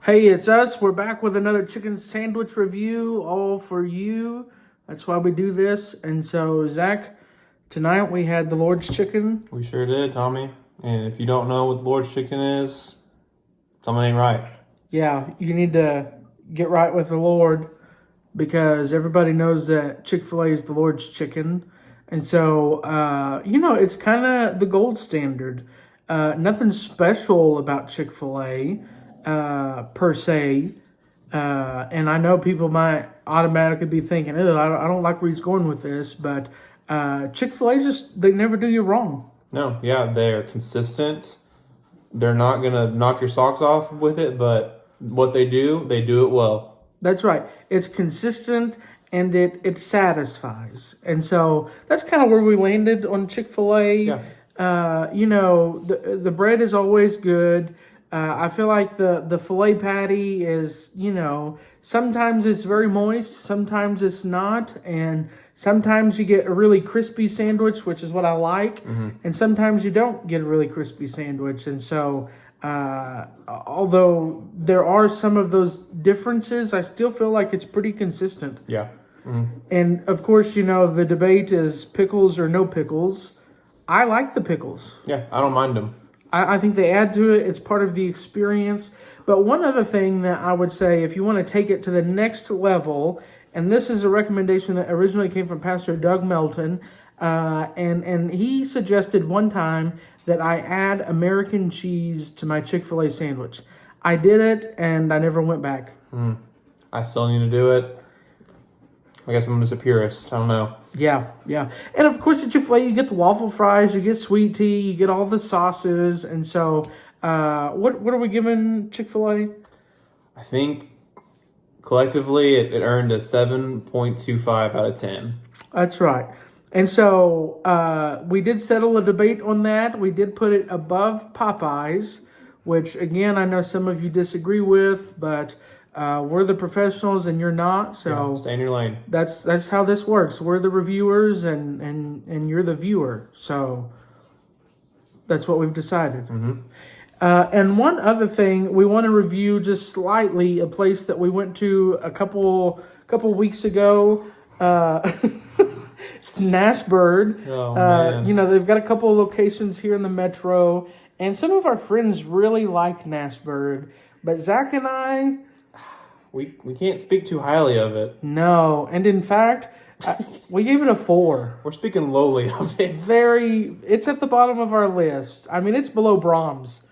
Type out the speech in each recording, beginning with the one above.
Hey, it's us. We're back with another chicken sandwich review, all for you. That's why we do this. And so, Zach, tonight we had the Lord's Chicken. We sure did, Tommy. And if you don't know what the Lord's Chicken is, something ain't right. Yeah, you need to get right with the Lord because everybody knows that Chick-fil-A is the Lord's Chicken. And so, it's kind of the gold standard. Nothing special about Chick-fil-A. Per se. And I know people might automatically be thinking, oh, I don't like where he's going with this, but Chick-fil-A they never do you wrong. No, yeah, they're consistent. They're not going to knock your socks off with it, but what they do it well. That's right. It's consistent and it satisfies. And so that's kind of where we landed on Chick-fil-A. Yeah. The bread is always good. I feel like the filet patty is, sometimes it's very moist, sometimes it's not, and sometimes you get a really crispy sandwich, which is what I like, and sometimes you don't get a really crispy sandwich. And so, although there are some of those differences, I still feel like it's pretty consistent. Yeah. Mm-hmm. And of course, the debate is pickles or no pickles. I like the pickles. Yeah, I don't mind them. I think they add to it. It's part of the experience. But one other thing that I would say, if you want to take it to the next level, and this is a recommendation that originally came from Pastor Doug Melton, and he suggested one time that I add American cheese to my Chick-fil-A sandwich. I did it, and I never went back. I still need to do it. I guess I'm just a purist. I don't know. Yeah. And of course, at Chick-fil-A, you get the waffle fries, you get sweet tea, you get all the sauces. And so, what are we giving Chick-fil-A? I think collectively it earned a 7.25 out of 10. That's right. And so, we did settle a debate on that. We did put it above Popeyes, which, again, I know some of you disagree with, but we're the professionals and you're not, so stay in your lane. That's how this works. We're the reviewers and you're the viewer, so that's what we've decided. And one other thing, we want to review just slightly a place that we went to a couple weeks ago. It's Nashbird. Oh, man. They've got a couple of locations here in the metro, and some of our friends really like Nashbird, but Zach and I, we can't speak too highly of it. no, and in fact, we gave it a 4. We're speaking lowly of it. It's at the bottom of our list. I mean, it's below Brahms,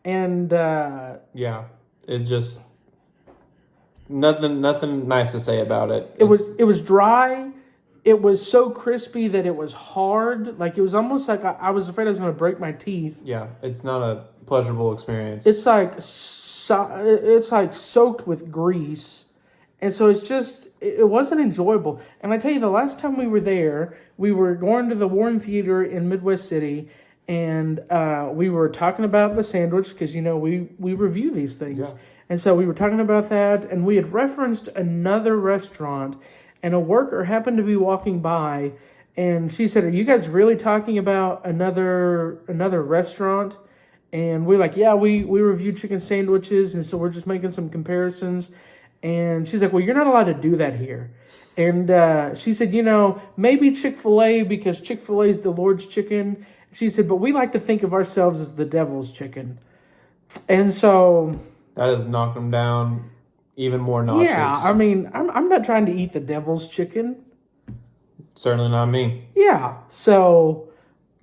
and yeah, it's just nothing nice to say about it. It was dry. It was so crispy that it was hard. Like, it was almost like I was afraid I was going to break my teeth. Yeah, it's not a pleasurable experience. It's like soaked with grease. And so it wasn't enjoyable. And I tell you, the last time we were there, we were going to the Warren Theater in Midwest City, and we were talking about the sandwich because, we review these things. Yeah. And so we were talking about that, and we had referenced another restaurant, and a worker happened to be walking by, and she said, "Are you guys really talking about another restaurant?" And we're like, yeah, we review chicken sandwiches, and so we're just making some comparisons. And she's like, well, you're not allowed to do that here. And she said, maybe Chick-fil-A, because Chick-fil-A is the Lord's chicken. She said, but we like to think of ourselves as the devil's chicken. And so that has knocked them down even more notches. Yeah, I mean, I'm not trying to eat the devil's chicken. Certainly not me. Yeah, so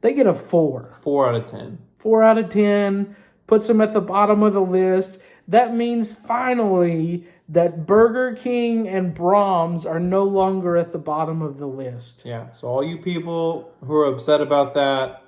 they get a 4. 4 out of 10. 4 out of 10, puts them at the bottom of the list. That means finally that Burger King and Brahms are no longer at the bottom of the list. Yeah, so all you people who are upset about that,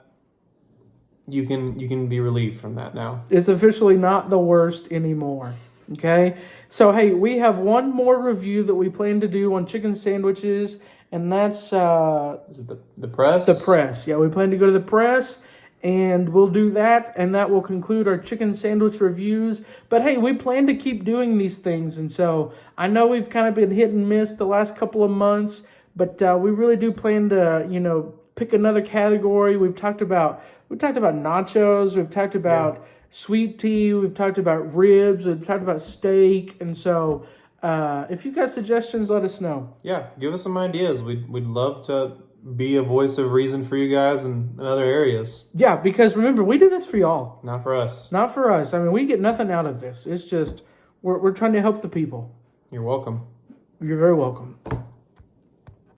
you can be relieved from that now. It's officially not the worst anymore. Okay? So, hey, we have one more review that we plan to do on chicken sandwiches, and that's Is it the press? The press. Yeah, we plan to go to the press. And we'll do that, and that will conclude our chicken sandwich reviews. But hey, we plan to keep doing these things, and so I know we've kind of been hit and miss the last couple of months, but we really do plan to, pick another category. We've talked about nachos. We've talked about sweet tea. We've talked about ribs. We've talked about steak. And so if you've got suggestions, let us know. Yeah, give us some ideas. We'd love to be a voice of reason for you guys in other areas. Yeah, because remember, we do this for y'all. Not for us. Not for us. I mean, we get nothing out of this. It's just we're trying to help the people. You're welcome. You're very welcome.